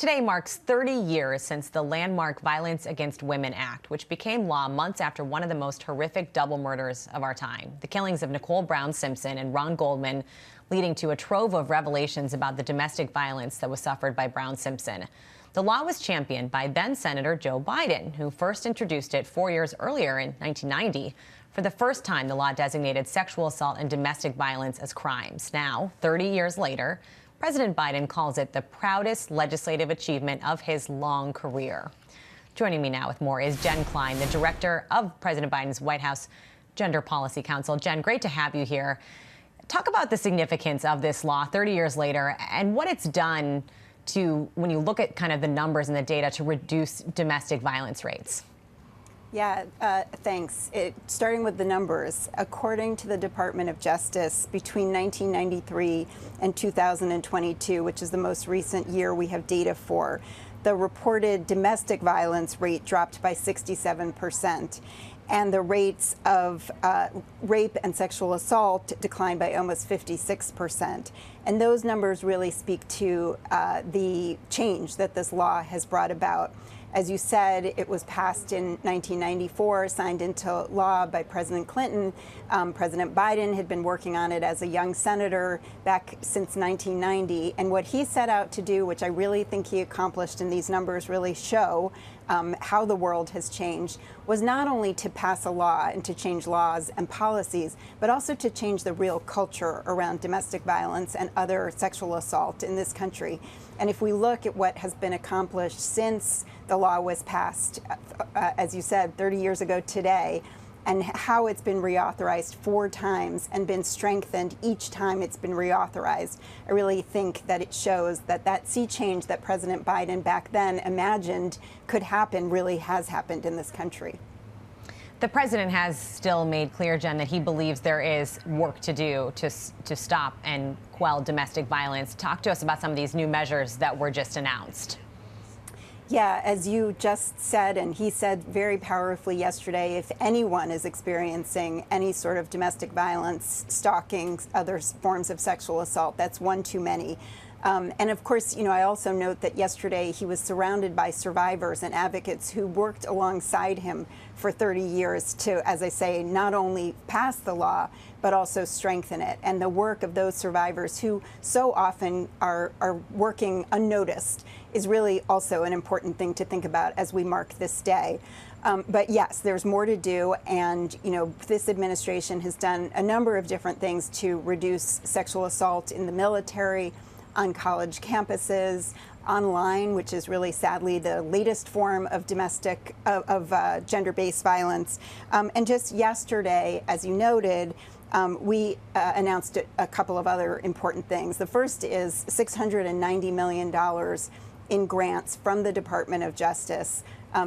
Today marks 30 years since the landmark Violence Against Women Act, which became law months after one of the most horrific double murders of our time, the killings of Nicole Brown Simpson and Ron Goldman, leading to a trove of revelations about the domestic violence that was suffered by Brown Simpson. The law was championed by then-Senator Joe Biden, who first introduced it 4 years earlier in 1990. For the first time, the law designated sexual assault and domestic violence as crimes. Now, 30 years later, President Biden calls it the proudest legislative achievement of his long career. Joining me now with more is Jen Klein, the director of President Biden's White House Gender Policy Council. Jen, great to have you here. Talk about the significance of this law 30 years later and what it's done to, when you look at kind of the numbers and the data, to reduce domestic violence rates. Yeah, thanks. Starting with the numbers, according to the Department of Justice, between 1993 and 2022, which is the most recent year we have data for, the reported domestic violence rate dropped by 67%, and the rates of rape and sexual assault declined by almost 56%. And those numbers really speak to the change that this law has brought about. As you said, it was passed in 1994, signed into law by President Clinton. President Biden had been working on it as a young senator back since 1990. And what he set out to do, which I really think he accomplished, and these numbers really show how the world has changed, was not only to pass a law and to change laws and policies, but also to change the real culture around domestic violence and other sexual assault in this country. And if we look at what has been accomplished since the law was passed, as you said, 30 years ago today, and how it's been reauthorized 4 times and been strengthened each time it's been reauthorized, I really think that it shows that that sea change that President Biden back then imagined could happen really has happened in this country. The president has still made clear, Jen, that he believes there is work to do to stop and quell domestic violence. Talk to us about some of these new measures that were just announced. Yeah, as you just said, and he said very powerfully yesterday, if anyone is experiencing any sort of domestic violence, stalking, other forms of sexual assault, that's one too many. And of course, you know, I also note that yesterday he was surrounded by survivors and advocates who worked alongside him for 30 years to, as I say, not only pass the law, but also strengthen it. And the work of those survivors who so often are working unnoticed is really also an important thing to think about as we mark this day. But yes, there's more to do, and you know, this administration has done a number of different things to reduce sexual assault in the military, on college campuses, online, which is really sadly the latest form of gender-based violence. And just yesterday, as you noted, we announced a couple of other important things. The first is $690 million in grants from the Department of Justice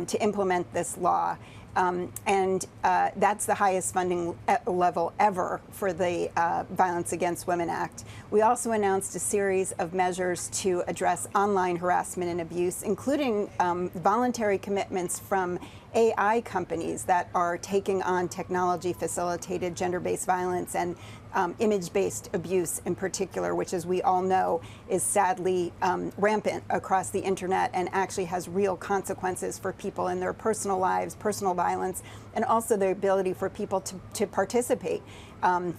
to implement this law. And that's the highest funding level ever for the Violence Against Women Act. We also announced a series of measures to address online harassment and abuse, including voluntary commitments from AI companies that are taking on technology-facilitated gender-based violence and image-based abuse in particular, which, as we all know, is sadly rampant across the internet and actually has real consequences for people in their personal lives, personal violence, and also the ability for people to participate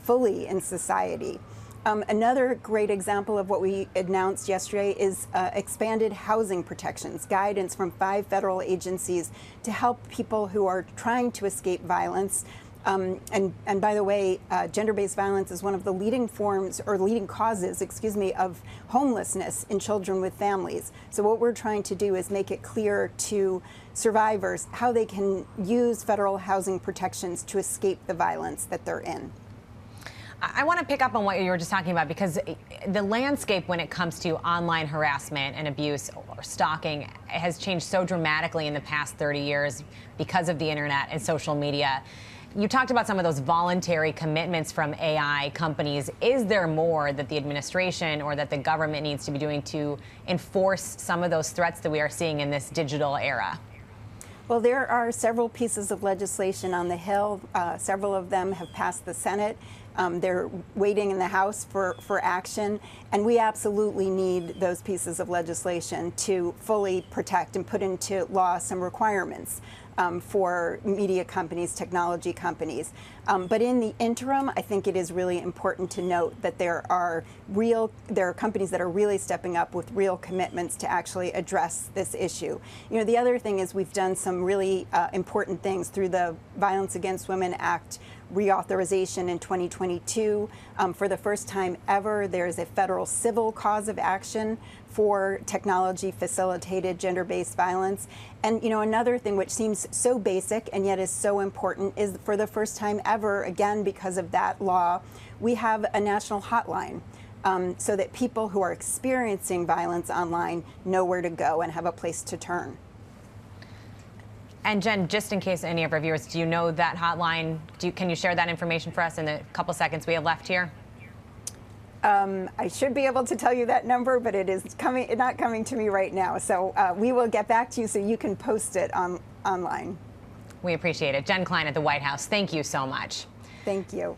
fully in society. Another great example of what we announced yesterday is expanded housing protections, guidance from 5 federal agencies to help people who are trying to escape violence. And by the way, gender-based violence is one of the leading forms, or leading causes, of homelessness in children with families. So what we're trying to do is make it clear to survivors how they can use federal housing protections to escape the violence that they're in. I want to pick up on what you were just talking about, because the landscape when it comes to online harassment and abuse or stalking has changed so dramatically in the past 30 years because of the internet and social media. You talked about some of those voluntary commitments from AI companies. Is there more that the administration or that the government needs to be doing to enforce some of those threats that we are seeing in this digital era? Well, there are several pieces of legislation on the Hill. Several of them have passed the Senate. They're waiting in the House for action, and we absolutely need those pieces of legislation to fully protect and put into law some requirements for media companies, technology companies. But in the interim, I think it is really important to note that there are companies that are really stepping up with real commitments to actually address this issue. You know, the other thing is we've done some really important things through the Violence Against Women Act reauthorization in 2022. For the first time ever, there's a federal civil cause of action for technology-facilitated gender-based violence. And you know, another thing which seems so basic and yet is so important is for the first time ever, again because of that law, we have a national hotline so that people who are experiencing violence online know where to go and have a place to turn. And Jen, just in case any of our viewers, do you know that hotline? Can you share that information for us in the couple seconds we have left here? I should be able to tell you that number, but it is not coming to me right now. So we will get back to you so you can post it online. We appreciate it. Jen Klein at the White House, thank you so much. Thank you.